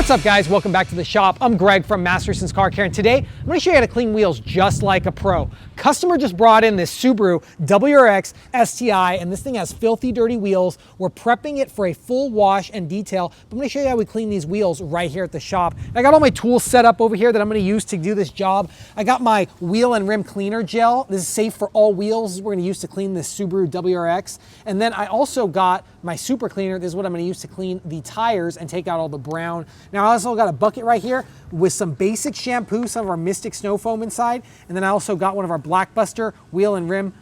What's up guys, welcome back to the shop. I'm Greg from Masterson's Car Care, and today I'm going to show you how to clean wheels just like a pro. Customer just brought in this Subaru WRX STI, and this thing has filthy dirty wheels. We're prepping it for a full wash and detail, but I'm going to show you how we clean these wheels right here at the shop. I got all my tools set up over here that I'm going to use to do this job. I got my wheel and rim cleaner gel. This is safe for all wheels. This is what we're going to use to clean this Subaru WRX. And then I also got my super cleaner. This is what I'm going to use to clean the tires and take out all the brown. Now I also got a bucket right here with some basic shampoo, some of our Mystic Snow Foam inside, and then I also got one of our Blackbuster wheel and rim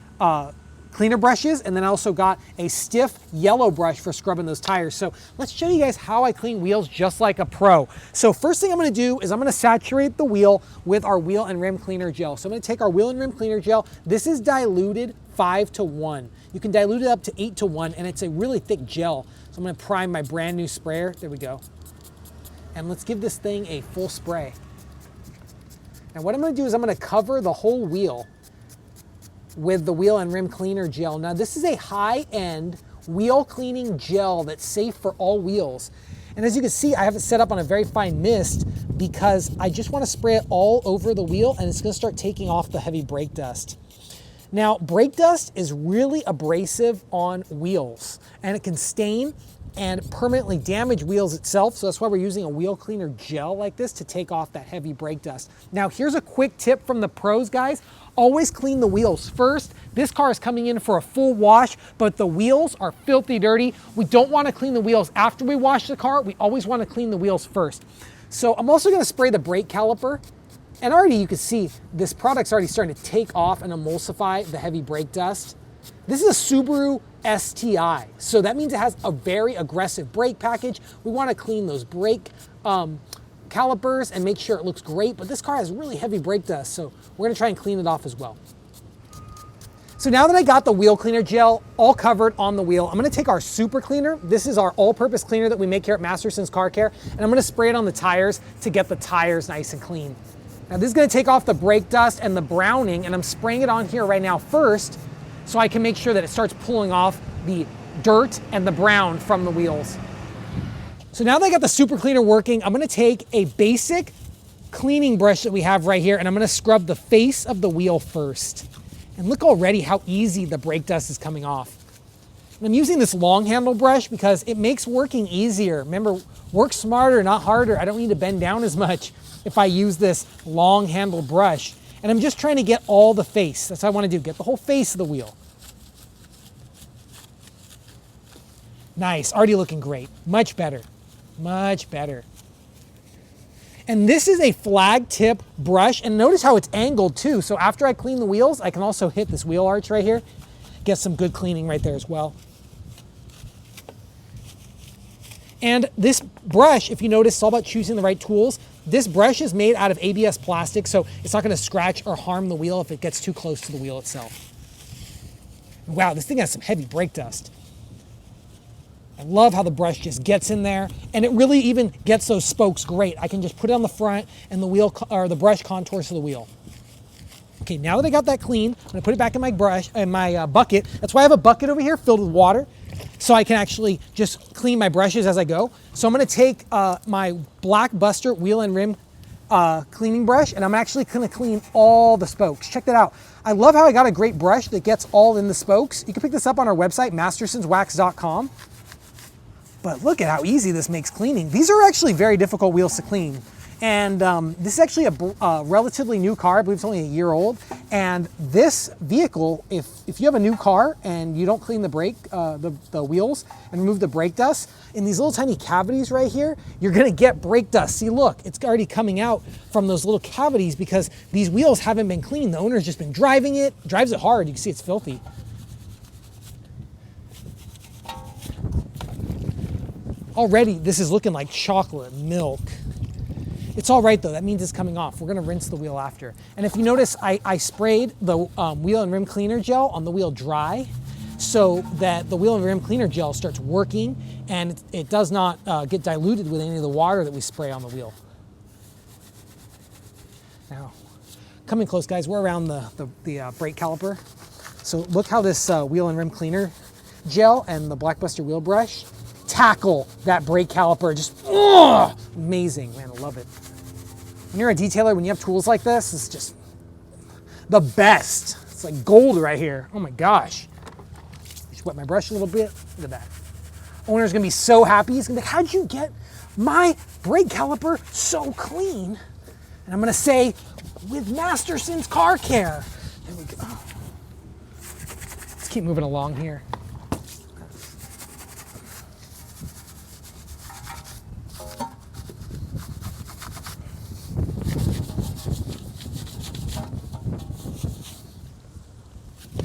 cleaner brushes, and then I also got a stiff yellow brush for scrubbing those tires. So let's show you guys how I clean wheels just like a pro. So first thing I'm going to do is I'm going to saturate the wheel with our wheel and rim cleaner gel. So I'm going to take our wheel and rim cleaner gel. This is diluted 5-to-1. You can dilute it up to 8-to-1, and it's a really thick gel. So I'm going to prime my brand new sprayer. There we go. And let's give this thing a full spray. And what I'm going to do is I'm going to cover the whole wheel with the wheel and rim cleaner gel. Now this is a high-end wheel cleaning gel that's safe for all wheels. And as you can see, I have it set up on a very fine mist because I just want to spray it all over the wheel, and it's going to start taking off the heavy brake dust. Now, brake dust is really abrasive on wheels, and it can stain and permanently damage wheels itself. So that's why we're using a wheel cleaner gel like this to take off that heavy brake dust. Now, here's a quick tip from the pros, guys. Always clean the wheels first. This car is coming in for a full wash, but the wheels are filthy dirty. We don't want to clean the wheels after we wash the car. We always want to clean the wheels first. So I'm also going to spray the brake caliper. And already you can see this product's already starting to take off and emulsify the heavy brake dust. This is a Subaru STI, so that means it has a very aggressive brake package. We want to clean those brake calipers and make sure it looks great, but this car has really heavy brake dust, so we're going to try and clean it off as well. So now that I got the wheel cleaner gel all covered on the wheel, I'm going to take our super cleaner. This is our all-purpose cleaner that we make here at Masterson's Car Care, and I'm going to spray it on the tires to get the tires nice and clean. Now this is going to take off the brake dust and the browning, and I'm spraying it on here right now first so I can make sure that it starts pulling off the dirt and the brown from the wheels. So now that I got the super cleaner working, I'm going to take a basic cleaning brush that we have right here, and I'm going to scrub the face of the wheel first. And look already how easy the brake dust is coming off. And I'm using this long handle brush because it makes working easier. Remember, work smarter, not harder. I don't need to bend down as much if I use this long handle brush. And I'm just trying to get all the face. That's what I want to do, get the whole face of the wheel. Nice, already looking great. Much better, much better. And this is a flag tip brush, and notice how it's angled too. So after I clean the wheels, I can also hit this wheel arch right here, get some good cleaning right there as well. And this brush, if you notice, it's all about choosing the right tools. This brush is made out of ABS plastic, so it's not going to scratch or harm the wheel if it gets too close to the wheel itself. Wow, this thing has some heavy brake dust. I love how the brush just gets in there, and it really even gets those spokes great. I can just put it on the front, and the wheel or the brush contours to the wheel. Okay, now that I got that clean, I'm going to put it back in my brush in my bucket. That's why I have a bucket over here filled with water, so I can actually just clean my brushes as I go. So I'm going to take my Blackbuster wheel and rim cleaning brush, and I'm actually going to clean all the spokes. Check that out. I love how I got a great brush that gets all in the spokes. You can pick this up on our website, mastersonswax.com. But look at how easy this makes cleaning. These are actually very difficult wheels to clean. And this is actually a relatively new car. I believe it's only a year old. And this vehicle, if you have a new car and you don't clean the brake, the wheels and remove the brake dust, in these little tiny cavities right here, you're gonna get brake dust. See, look, it's already coming out from those little cavities because these wheels haven't been cleaned. The owner's just been driving it, drives it hard. You can see it's filthy. Already, this is looking like chocolate milk. It's all right though, that means it's coming off. We're gonna rinse the wheel after. And if you notice, I sprayed the wheel and rim cleaner gel on the wheel dry so that the wheel and rim cleaner gel starts working and it does not get diluted with any of the water that we spray on the wheel. Now, coming close guys, we're around the brake caliper. So look how this wheel and rim cleaner gel and the Blackbuster wheel brush tackle that brake caliper. Just, oh, amazing, man, I love it. When you're a detailer, when you have tools like this, it's just the best. It's like gold right here. Oh my gosh. Just wet my brush a little bit. Look at that. Owner's gonna be so happy. He's gonna be like, how'd you get my brake caliper so clean? And I'm gonna say, with Masterson's Car Care. There we go. Let's keep moving along here.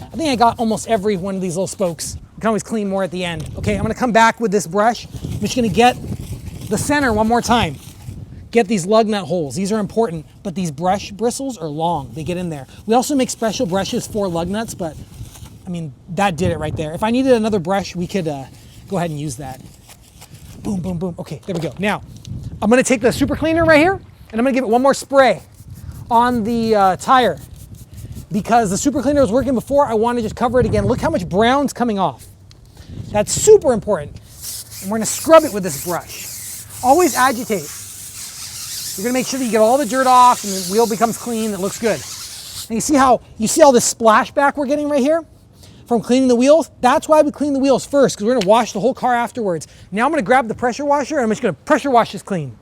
I think I got almost every one of these little spokes. You can always clean more at the end. Okay, I'm gonna come back with this brush. I'm just gonna get the center one more time. Get these lug nut holes. These are important, but these brush bristles are long. They get in there. We also make special brushes for lug nuts, but I mean, that did it right there. If I needed another brush, we could go ahead and use that. Boom, boom, boom. Okay, there we go. Now, I'm gonna take the super cleaner right here, and I'm gonna give it one more spray on the tire. Because the super cleaner was working before, I want to just cover it again. Look how much brown's coming off. That's super important. And we're gonna scrub it with this brush. Always agitate. You're gonna make sure that you get all the dirt off and the wheel becomes clean, it looks good. And you see all this splashback we're getting right here from cleaning the wheels? That's why we clean the wheels first, because we're gonna wash the whole car afterwards. Now I'm gonna grab the pressure washer and I'm just gonna pressure wash this clean.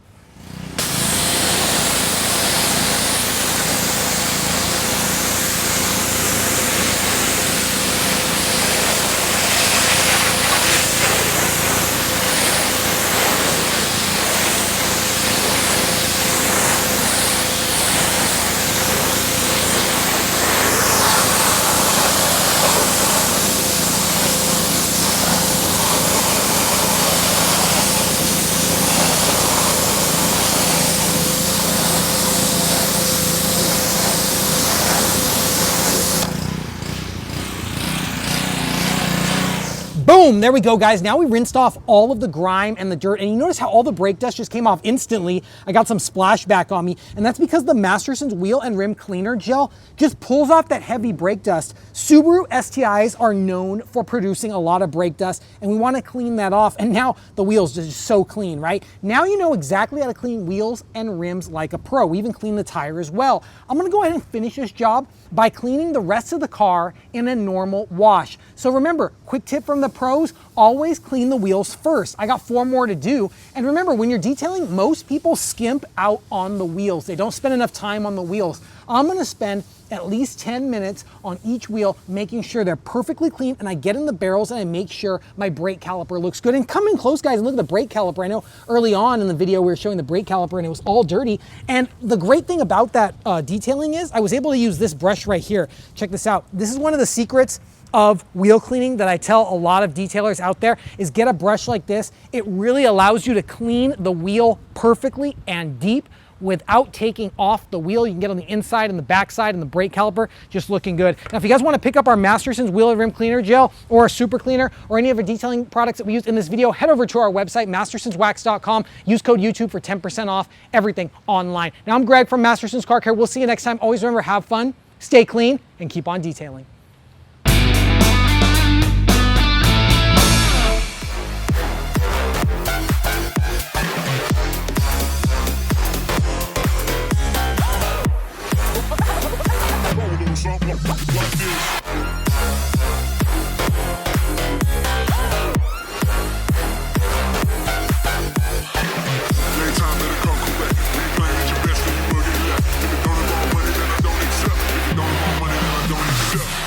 Boom, there we go, guys. Now we rinsed off all of the grime and the dirt, and you notice how all the brake dust just came off instantly. I got some splashback on me, and that's because the Masterson's wheel and rim cleaner gel just pulls off that heavy brake dust. Subaru STIs are known for producing a lot of brake dust, and we want to clean that off, and now the wheels are just so clean, right? Now you know exactly how to clean wheels and rims like a pro. We even clean the tire as well. I'm gonna go ahead and finish this job by cleaning the rest of the car in a normal wash. So remember, quick tip from the pros, always clean the wheels first. I got 4 more to do. And remember, when you're detailing, most people skimp out on the wheels. They don't spend enough time on the wheels. I'm gonna spend at least 10 minutes on each wheel, making sure they're perfectly clean, and I get in the barrels and I make sure my brake caliper looks good. And come in close, guys, and look at the brake caliper. I know early on in the video we were showing the brake caliper and it was all dirty. And the great thing about that detailing is I was able to use this brush right here. Check this out. This is one of the secrets of wheel cleaning that I tell a lot of detailers out there is get a brush like this. It really allows you to clean the wheel perfectly and deep without taking off the wheel. You can get on the inside and the back side and the brake caliper just looking good. Now, if you guys want to pick up our Masterson's wheel and rim cleaner gel or a super cleaner or any of our detailing products that we use in this video, head over to our website, mastersonswax.com. Use code YouTube for 10% off everything online. Now, I'm Greg from Masterson's Car Care. We'll see you next time. Always remember, have fun, stay clean, and keep on detailing. Something like this. Daytime, better come correct. We ain't playing at your best, then you will get left. If you don't want money, then I don't accept. If you don't want money, then I don't accept.